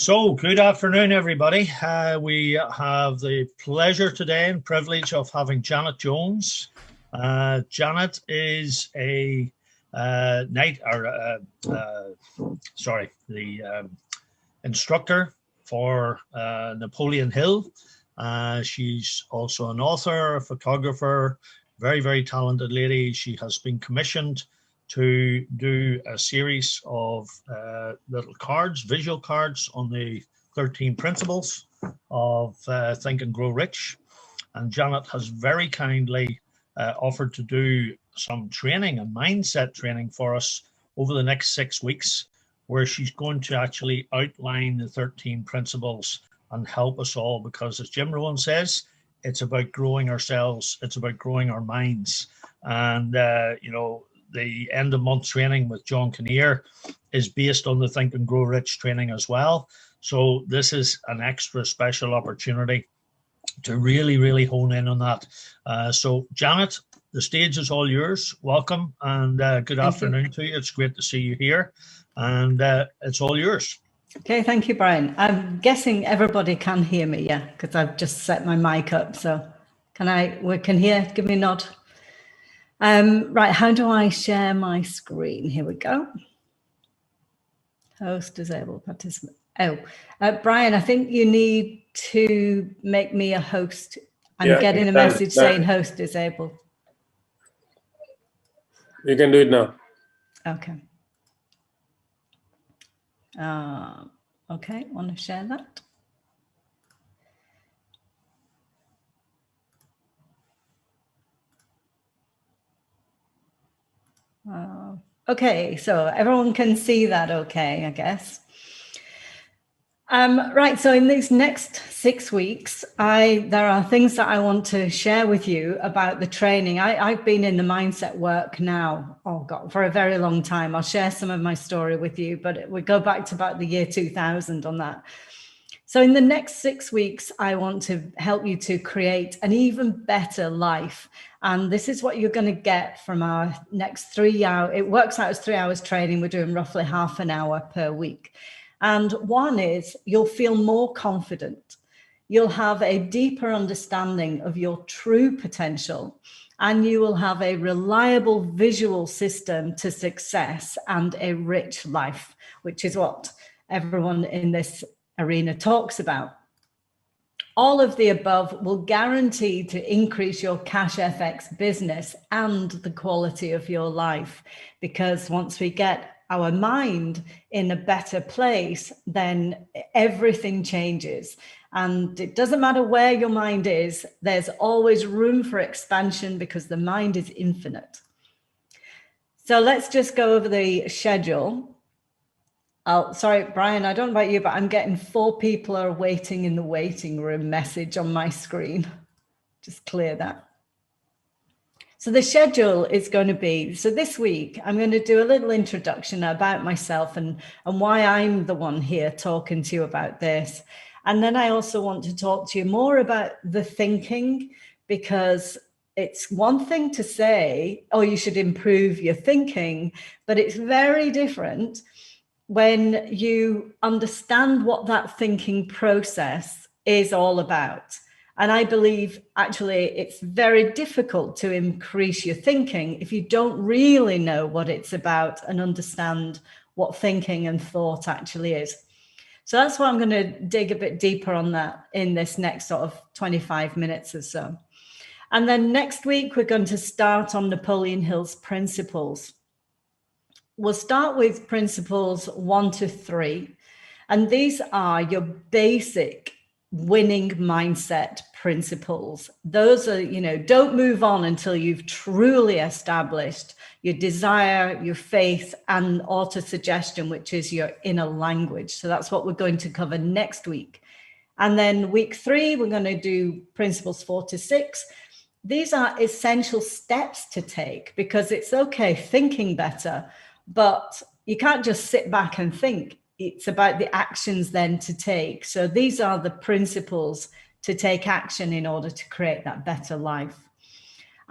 So, good afternoon, everybody. We have the pleasure today and privilege of having Janet Jones. Janet is a instructor for Napoleon Hill. She's also an author, a photographer, very, very talented lady. She has been commissioned to do a series of little cards, visual cards on the 13 principles of Think and Grow Rich. And Janet has very kindly offered to do some training and mindset training for us over the next 6 weeks, where she's going to actually outline the 13 principles and help us all, because as Jim Rohn says, it's about growing ourselves, it's about growing our minds. And, the end of month training with John Kinnear is based on the Think and Grow Rich training as well. So this is an extra special opportunity to really, really hone in on that. So Janet, the stage is all yours. Welcome and good afternoon to you. It's great to see you here, and it's all yours. Okay, thank you, Brian. I'm guessing everybody can hear me, yeah, because I've just set my mic up. So we can hear, give me a nod. Right, how do I share my screen? Here we go. Host disabled participant. Brian, I think you need to make me a host. I'm getting a message saying host disabled. You can do it now. Okay. Okay, want to share that? Okay, so everyone can see that okay, I guess. Right, so in these next 6 weeks, there are things that I want to share with you about the training. I've been in the mindset work now, for a very long time. I'll share some of my story with you, but we go back to about the year 2000 on that. So in the next 6 weeks, I want to help you to create an even better life. And this is what you're going to get from our next 3 hours. It works out as 3 hours training. We're doing roughly half an hour per week. And one is you'll feel more confident. You'll have a deeper understanding of your true potential, and you will have a reliable visual system to success and a rich life, which is what everyone in this arena talks about. All of the above will guarantee to increase your cash FX business and the quality of your life, because once we get our mind in a better place, then everything changes. And it doesn't matter where your mind is, there's always room for expansion because the mind is infinite. So let's just go over the schedule. Oh, sorry, Brian, I don't know about you, but I'm getting 4 people are waiting in the waiting room message on my screen. Just clear that. So the schedule is going to be, so this week, I'm going to do a little introduction about myself and why I'm the one here talking to you about this. And then I also want to talk to you more about the thinking, because it's one thing to say, oh, you should improve your thinking, but it's very different when you understand what that thinking process is all about. And I believe actually it's very difficult to increase your thinking if you don't really know what it's about and understand what thinking and thought actually is. So that's why I'm going to dig a bit deeper on that in this next sort of 25 minutes or so. And then next week, we're going to start on Napoleon Hill's principles. We'll start with principles 1 to 3. And these are your basic winning mindset principles. Those are, don't move on until you've truly established your desire, your faith, and auto-suggestion, which is your inner language. So that's what we're going to cover next week. And then week 3, we're going to do principles 4 to 6. These are essential steps to take, because it's okay thinking better, but you can't just sit back and think. It's about the actions then to take. So these are the principles to take action in order to create that better life.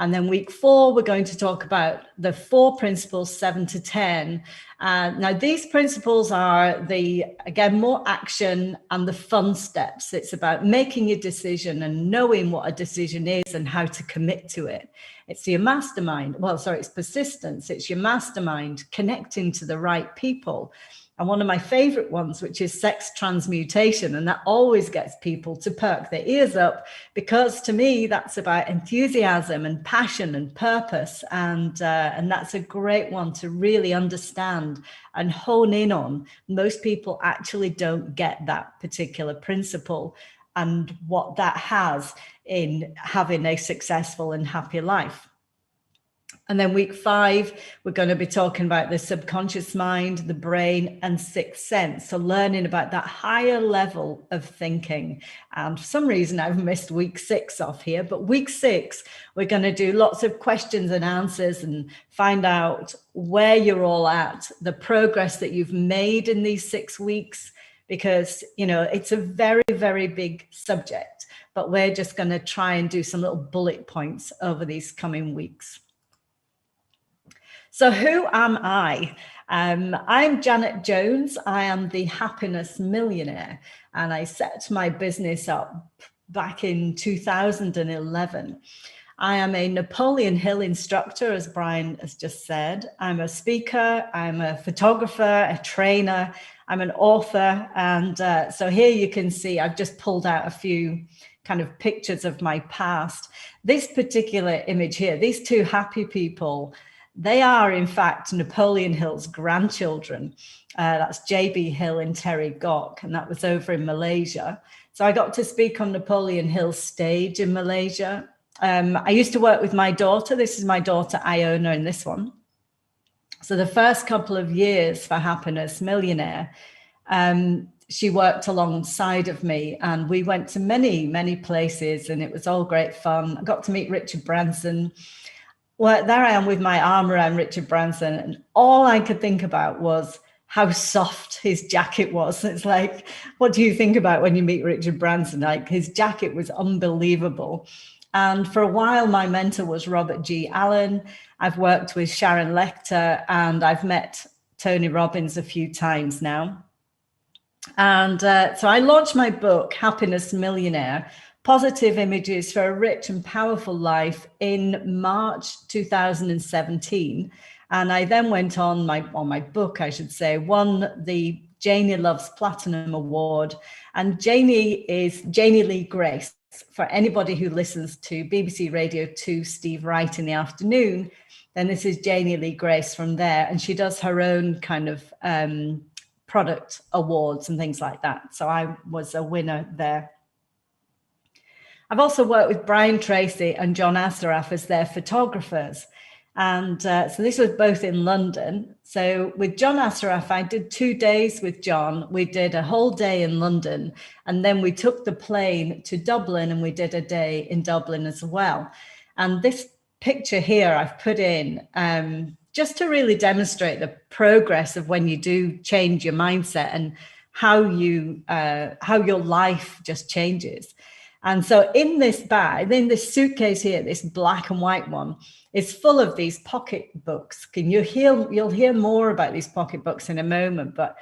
And then week 4, we're going to talk about the 4 principles, 7 to 10. Now, these principles are again, more action and the fun steps. It's about making a decision and knowing what a decision is and how to commit to it. It's your mastermind. Well, sorry, it's persistence. It's your mastermind, connecting to the right people. And one of my favorite ones, which is sex transmutation. And that always gets people to perk their ears up, because to me, that's about enthusiasm and passion and purpose. And that's a great one to really understand and hone in on. Most people actually don't get that particular principle and what that has in having a successful and happy life. And then week 5, we're going to be talking about the subconscious mind, the brain, and sixth sense. So learning about that higher level of thinking. And for some reason, I've missed week 6 off here. But week 6, we're going to do lots of questions and answers and find out where you're all at, the progress that you've made in these 6 weeks, because, you know, it's a very, very big subject. But we're just going to try and do some little bullet points over these coming weeks. So who am I? I'm Janet Jones. I am the Happiness Millionaire, and I set my business up back in 2011. I am a Napoleon Hill instructor, as Brian has just said. I'm a speaker, I'm a photographer, a trainer, I'm an author. And so here you can see, I've just pulled out a few kind of pictures of my past. This particular image here, these 2 happy people, they are, in fact, Napoleon Hill's grandchildren. That's J.B. Hill and Terry Gok, and that was over in Malaysia. So I got to speak on Napoleon Hill's stage in Malaysia. I used to work with my daughter. This is my daughter, Iona, in this one. So the first couple of years for Happiness Millionaire, she worked alongside of me, and we went to many, many places, and it was all great fun. I got to meet Richard Branson. Well, there I am with my arm around Richard Branson, and all I could think about was how soft his jacket was. It's like, what do you think about when you meet Richard Branson? Like, his jacket was unbelievable. And for a while, my mentor was Robert G. Allen. I've worked with Sharon Lechter, and I've met Tony Robbins a few times now. And so I launched my book, Happiness Millionaire, Positive Images for a Rich and Powerful Life, in March 2017. And I then went on my book, I should say, won the Janie Loves Platinum Award. And Janie is Janie Lee Grace. For anybody who listens to BBC Radio 2, Steve Wright in the afternoon, then this is Janie Lee Grace from there. And she does her own kind of product awards and things like that. So I was a winner there. I've also worked with Brian Tracy and John Assaraf as their photographers. And so this was both in London. So with John Assaraf, I did 2 days with John. We did a whole day in London, and then we took the plane to Dublin, and we did a day in Dublin as well. And this picture here I've put in just to really demonstrate the progress of when you do change your mindset and how your life just changes. And so in this bag, in this suitcase here, this black and white one, is full of these pocketbooks. You'll hear more about these pocketbooks in a moment, but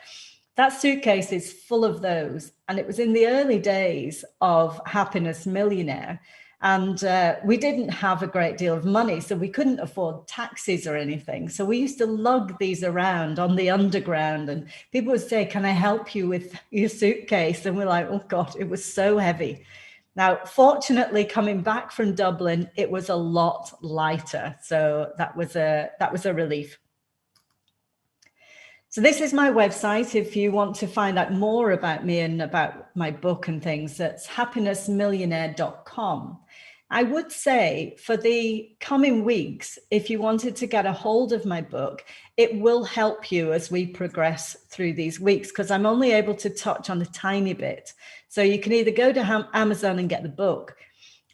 that suitcase is full of those. And it was in the early days of Happiness Millionaire. And we didn't have a great deal of money, so we couldn't afford taxis or anything. So we used to lug these around on the underground, and people would say, "Can I help you with your suitcase?" And we're like, "Oh God, it was so heavy." Now, fortunately, coming back from Dublin, it was a lot lighter. So that was a relief. So this is my website. If you want to find out more about me and about my book and things, that's happinessmillionaire.com. I would say for the coming weeks, if you wanted to get a hold of my book, it will help you as we progress through these weeks, because I'm only able to touch on a tiny bit. So you can either go to Amazon and get the book,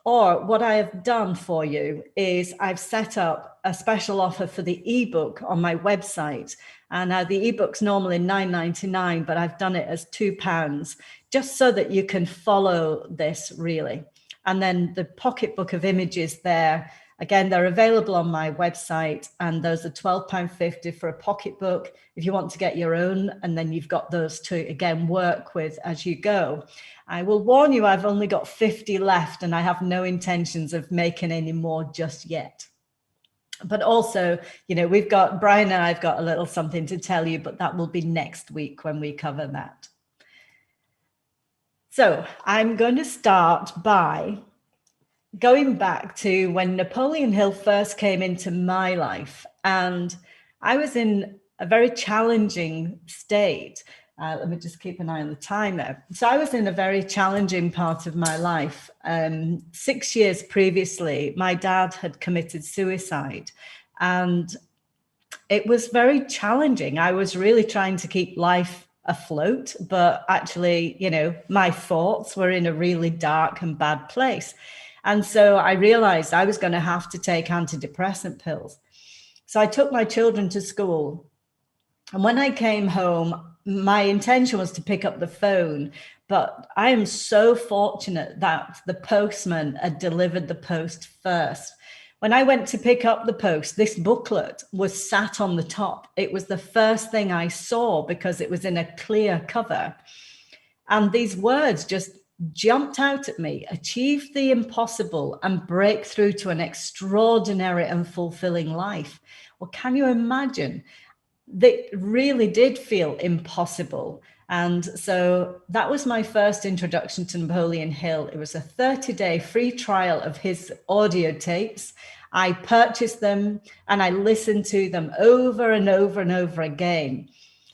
or what I have done for you is I've set up a special offer for the ebook on my website. And the ebook's normally $9.99, but I've done it as £2, just so that you can follow this really. And then the pocketbook of images there Again, they're available on my website, and those are £12.50 for a pocketbook if you want to get your own, and then you've got those to, again, work with as you go. I will warn you, I've only got 50 left, and I have no intentions of making any more just yet. But also, we've got, Brian and I've got a little something to tell you, but that will be next week when we cover that. So I'm going to start by going back to when Napoleon Hill first came into my life, and I was in a very challenging state. Let me just keep an eye on the timer. So I was in a very challenging part of my life. 6 years previously, my dad had committed suicide, and it was very challenging. I was really trying to keep life afloat, but actually, my thoughts were in a really dark and bad place. And so I realized I was going to have to take antidepressant pills. So I took my children to school. And when I came home, my intention was to pick up the phone. But I am so fortunate that the postman had delivered the post first. When I went to pick up the post, this booklet was sat on the top. It was the first thing I saw because it was in a clear cover. And these words just jumped out at me: achieve the impossible and break through to an extraordinary and fulfilling life. Well, can you imagine? That really did feel impossible. And so that was my first introduction to Napoleon Hill. It was a 30-day free trial of his audio tapes. I purchased them and I listened to them over and over and over again.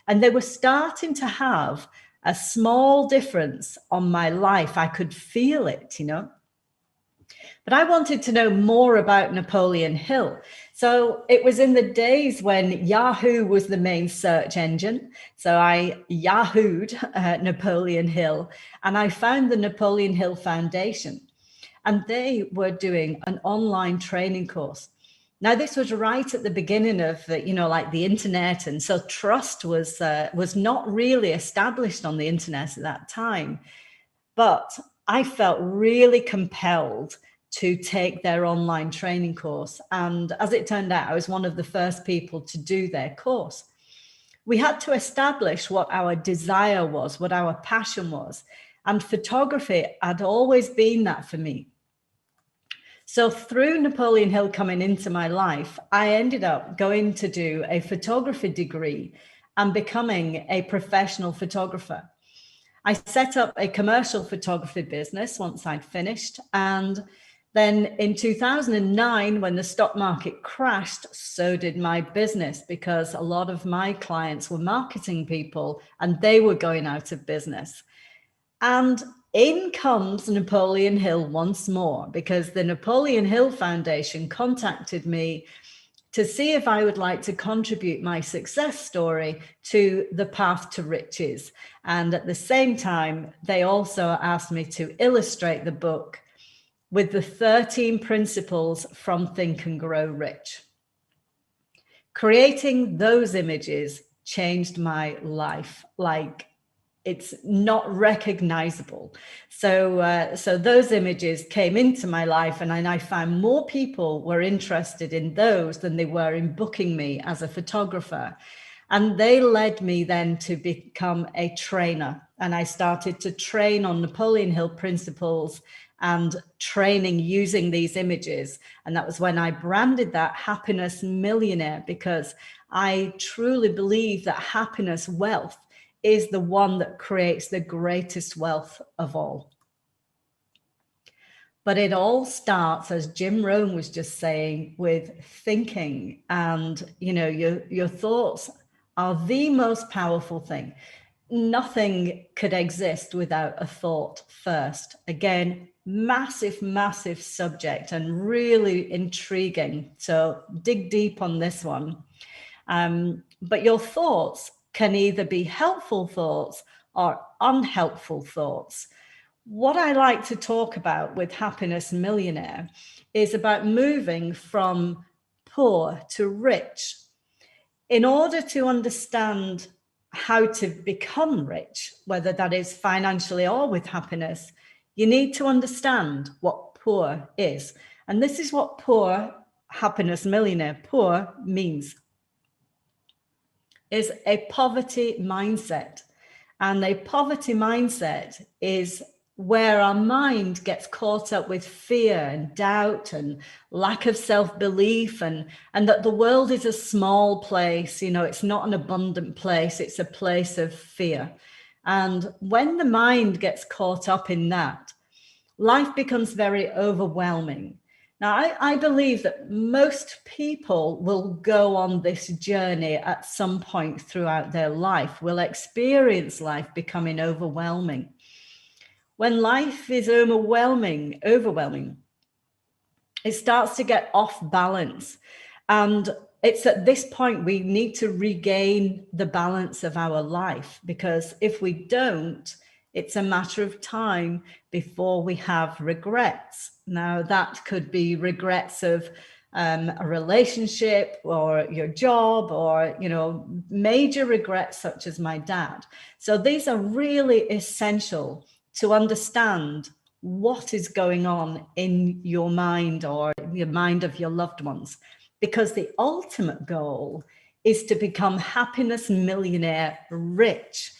And they were starting to have a small difference on my life. I could feel it, But I wanted to know more about Napoleon Hill. So it was in the days when Yahoo was the main search engine. So I Yahooed Napoleon Hill, and I found the Napoleon Hill Foundation, and they were doing an online training course. Now, this was right at the beginning of, like the internet. And so trust was not really established on the internet at that time. But I felt really compelled to take their online training course. And as it turned out, I was one of the first people to do their course. We had to establish what our desire was, what our passion was. And photography had always been that for me. So through Napoleon Hill coming into my life, I ended up going to do a photography degree and becoming a professional photographer. I set up a commercial photography business once I'd finished. And then in 2009, when the stock market crashed, so did my business, because a lot of my clients were marketing people and they were going out of business. And in comes Napoleon Hill once more, because the Napoleon Hill Foundation contacted me to see if I would like to contribute my success story to the path to riches. And at the same time, they also asked me to illustrate the book with the 13 principles from Think and Grow Rich. Creating those images changed my life. Like, it's not recognizable. So those images came into my life, and I found more people were interested in those than they were in booking me as a photographer. And they led me then to become a trainer. And I started to train on Napoleon Hill principles and training using these images. And that was when I branded that Happiness Millionaire, because I truly believe that happiness, wealth, is the one that creates the greatest wealth of all. But it all starts, as Jim Rohn was just saying, with thinking. And, your thoughts are the most powerful thing. Nothing could exist without a thought first. Again, massive, massive subject and really intriguing. So dig deep on this one. But your thoughts can either be helpful thoughts or unhelpful thoughts. What I like to talk about with Happiness Millionaire is about moving from poor to rich. In order to understand how to become rich, whether that is financially or with happiness, you need to understand what poor is. And this is what poor, happiness millionaire, poor means, is a poverty mindset. And a poverty mindset is where our mind gets caught up with fear and doubt and lack of self-belief, and that the world is a small place, it's not an abundant place, it's a place of fear. And when the mind gets caught up in that, life becomes very overwhelming. Now, I believe that most people will go on this journey at some point throughout their life, will experience life becoming overwhelming. When life is overwhelming, it starts to get off balance. And it's at this point we need to regain the balance of our life, because if we don't, it's a matter of time before we have regrets. Now, that could be regrets of a relationship or your job, or, major regrets such as my dad. So these are really essential to understand what is going on in your mind or the mind of your loved ones, because the ultimate goal is to become happiness millionaire rich.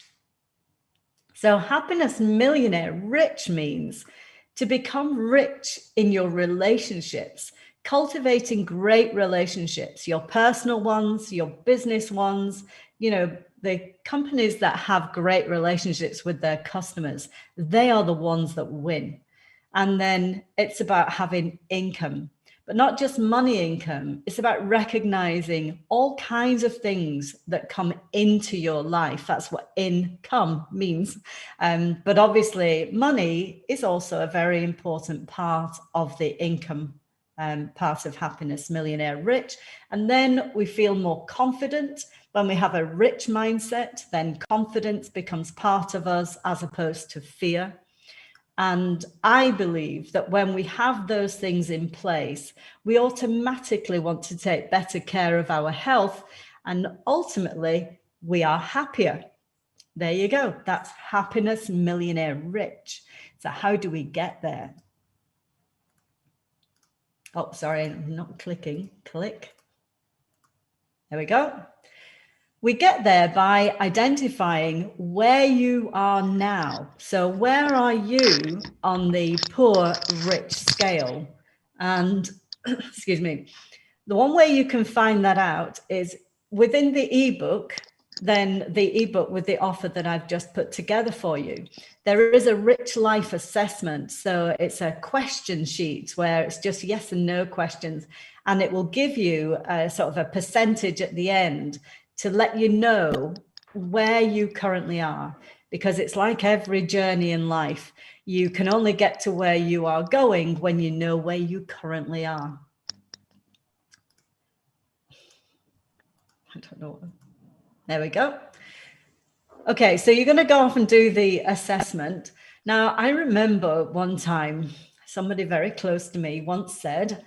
So happiness millionaire rich means to become rich in your relationships, cultivating great relationships, your personal ones, your business ones, the companies that have great relationships with their customers, they are the ones that win. And then it's about having income, but not just money income. It's about recognizing all kinds of things that come into your life. That's what income means. But obviously money is also a very important part of the income part of Happiness Millionaire Rich. And then we feel more confident. When we have a rich mindset, then confidence becomes part of us as opposed to fear. And I believe that when we have those things in place, we automatically want to take better care of our health, and ultimately we are happier. There you go. That's Happiness Millionaire Rich. So how do we get there? Oh, sorry, I'm not clicking. Click. There we go. We get there by identifying where you are now. So where are you on the poor rich scale? And excuse me, the one way you can find that out is within the ebook, then the ebook with the offer that I've just put together for you. There is a rich life assessment. So it's a question sheet where it's just yes and no questions. And it will give you a sort of a percentage at the end to let you know where you currently are, because it's like every journey in life. You can only get to where you are going when you know where you currently are. I don't know. There we go. Okay, so you're going to go off and do the assessment. Now, I remember one time somebody very close to me once said,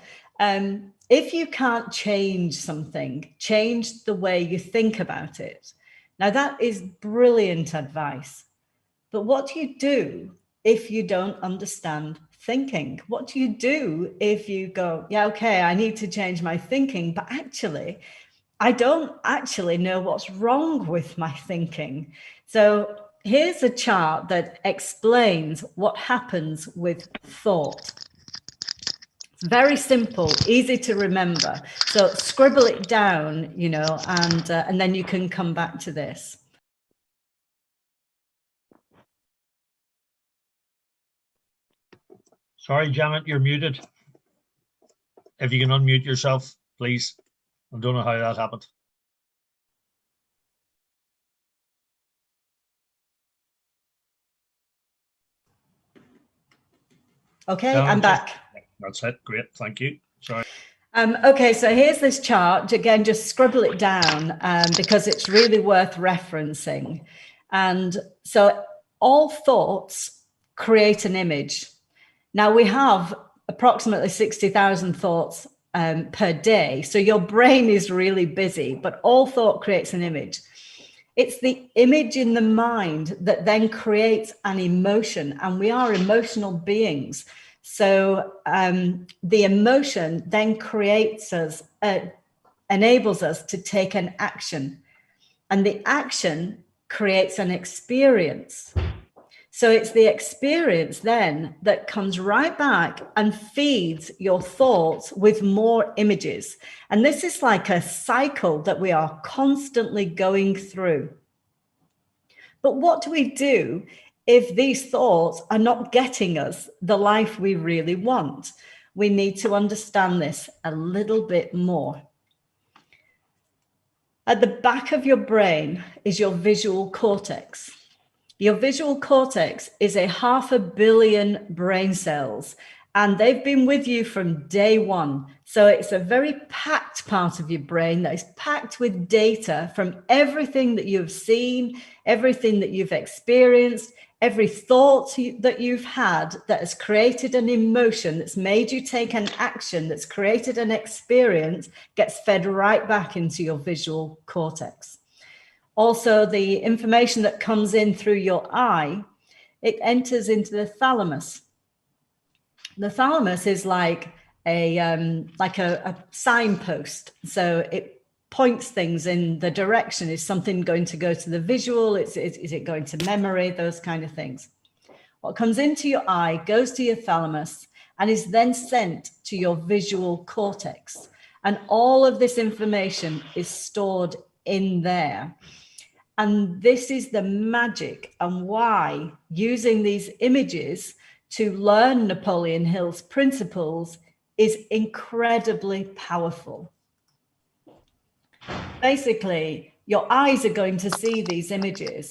if you can't change something, change the way you think about it. Now, that is brilliant advice. But what do you do if you don't understand thinking? What do you do if you go, yeah, okay, I need to change my thinking, but actually, I don't actually know what's wrong with my thinking. So here's a chart that explains what happens with thought. It's very simple, easy to remember. So scribble it down, and then you can come back to this. Sorry, Janet, you're muted. If you can unmute yourself, please. I don't know how that happened. Okay, Janet, I'm back. That's it. Great. Thank you. Sorry. Okay, so here's this chart. Again, just scribble it down because it's really worth referencing. And so all thoughts create an image. Now we have approximately 60,000 thoughts per day. So your brain is really busy, but all thought creates an image. It's the image in the mind that then creates an emotion, and we are emotional beings. So the emotion then enables us to take an action, and the action creates an experience. So it's the experience then that comes right back and feeds your thoughts with more images. And this is like a cycle that we are constantly going through. But what do we do if these thoughts are not getting us the life we really want? We need to understand this a little bit more. At the back of your brain is your visual cortex. Your visual cortex is 500 million brain cells, and they've been with you from day one. So it's a very packed part of your brain that is packed with data from everything that you've seen, everything that you've experienced, every thought that you've had that has created an emotion, that's made you take an action, that's created an experience, gets fed right back into your visual cortex. Also, the information that comes in through your eye, it enters into the thalamus. The thalamus is like a signpost. So it points things in the direction. Is something going to go to the visual? Is it going to memory? Those kind of things. What comes into your eye goes to your thalamus and is then sent to your visual cortex. And all of this information is stored in there. And this is the magic and why using these images to learn Napoleon Hill's principles is incredibly powerful. Basically, your eyes are going to see these images,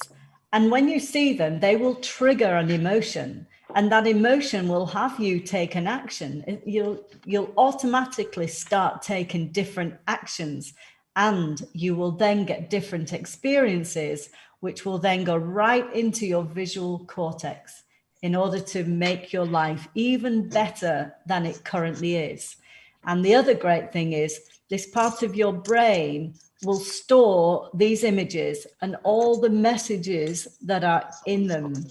and when you see them, they will trigger an emotion, and that emotion will have you take an action. You'll automatically start taking different actions, and you will then get different experiences, which will then go right into your visual cortex in order to make your life even better than it currently is. And the other great thing is this part of your brain will store these images and all the messages that are in them.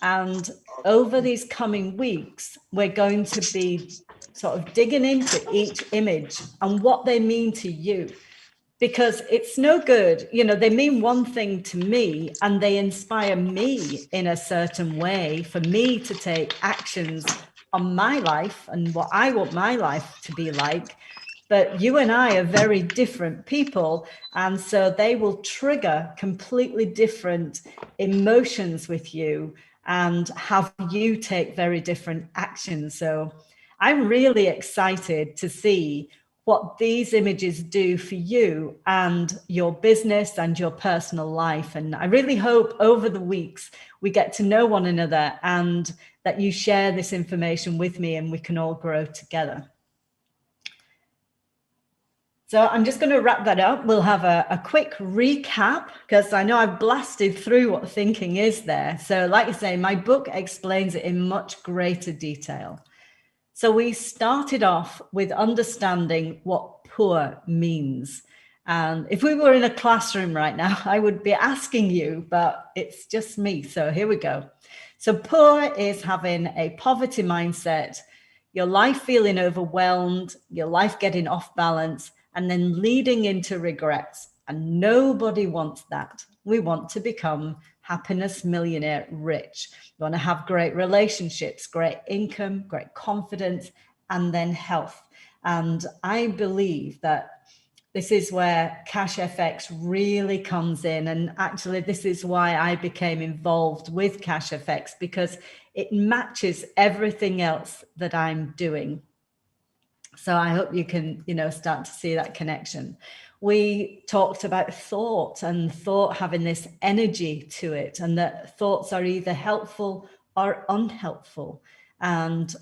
And over these coming weeks, we're going to be sort of digging into each image and what they mean to you. Because it's no good, they mean one thing to me and they inspire me in a certain way for me to take actions on my life and what I want my life to be like. But you and I are very different people. And so they will trigger completely different emotions with you and have you take very different actions. So I'm really excited to see what these images do for you and your business and your personal life. And I really hope over the weeks we get to know one another and that you share this information with me and we can all grow together. So I'm just going to wrap that up. We'll have a quick recap because I know I've blasted through what thinking is there. So like I say, my book explains it in much greater detail. So we started off with understanding what poor means. And if we were in a classroom right now, I would be asking you, but it's just me. So here we go. So poor is having a poverty mindset, your life feeling overwhelmed, your life getting off balance, and then leading into regrets. And nobody wants that. We want to become happiness millionaire rich. We want to have great relationships, great income, great confidence, and then health. And I believe that this is where Cash FX really comes in. And actually, this is why I became involved with Cash FX, because it matches everything else that I'm doing. So I hope you can, start to see that connection. We talked about thought and thought having this energy to it, and that thoughts are either helpful or unhelpful. And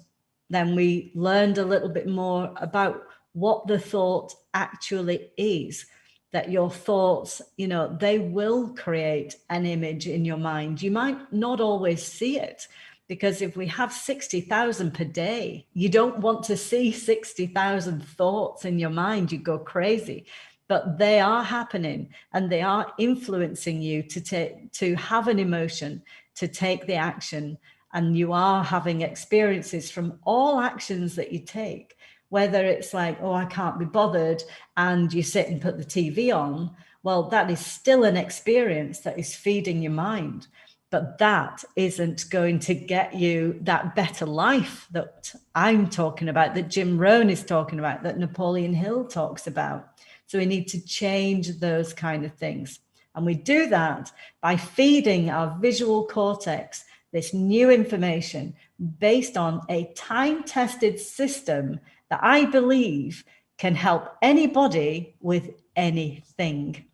then we learned a little bit more about what the thought actually is, that your thoughts, they will create an image in your mind. You might not always see it, because if we have 60,000 per day, you don't want to see 60,000 thoughts in your mind. You go crazy. But they are happening and they are influencing you to have an emotion, to take the action, and you are having experiences from all actions that you take, whether it's like, oh, I can't be bothered, and you sit and put the TV on, well, that is still an experience that is feeding your mind. But that isn't going to get you that better life that I'm talking about, that Jim Rohn is talking about, that Napoleon Hill talks about. So we need to change those kind of things. And we do that by feeding our visual cortex this new information based on a time-tested system that I believe can help anybody with anything.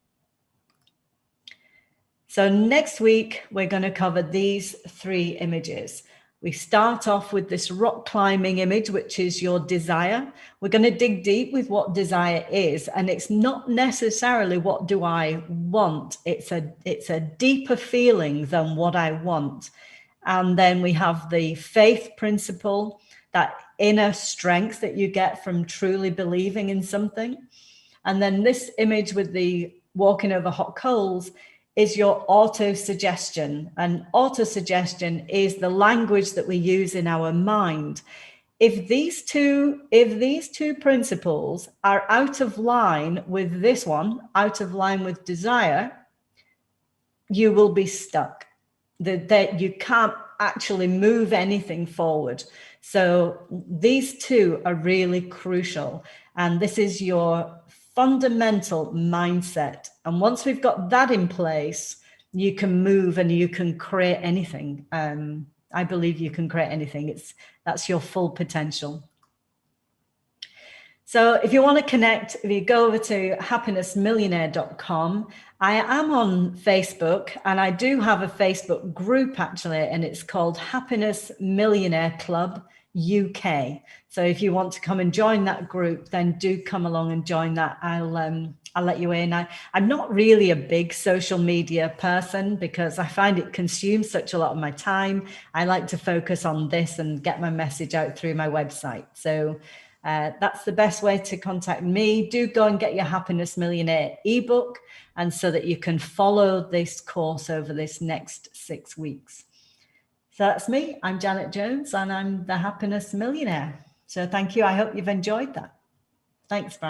So next week, we're going to cover these 3 images. We start off with this rock climbing image, which is your desire. We're going to dig deep with what desire is. And it's not necessarily what do I want. It's a deeper feeling than what I want. And then we have the faith principle, that inner strength that you get from truly believing in something. And then this image with the walking over hot coals is your auto-suggestion. And auto-suggestion is the language that we use in our mind. If these two principles are out of line with this one, out of line with desire, you will be stuck. That you can't actually move anything forward. So these 2 are really crucial. And this is your fundamental mindset. And once we've got that in place, you can move and you can create anything. I believe you can create anything. That's your full potential. So if you want to connect, if you go over to happinessmillionaire.com, I am on Facebook, and I do have a Facebook group actually, and it's called Happiness Millionaire Club UK. So if you want to come and join that group, then do come along and join that. I'll let you in. I'm not really a big social media person because I find it consumes such a lot of my time. I like to focus on this and get my message out through my website. So that's the best way to contact me. Do go and get your Happiness Millionaire ebook, and so that you can follow this course over this next 6 weeks. So that's me. I'm Janet Jones, and I'm the Happiness Millionaire. So thank you. I hope you've enjoyed that. Thanks, Brian.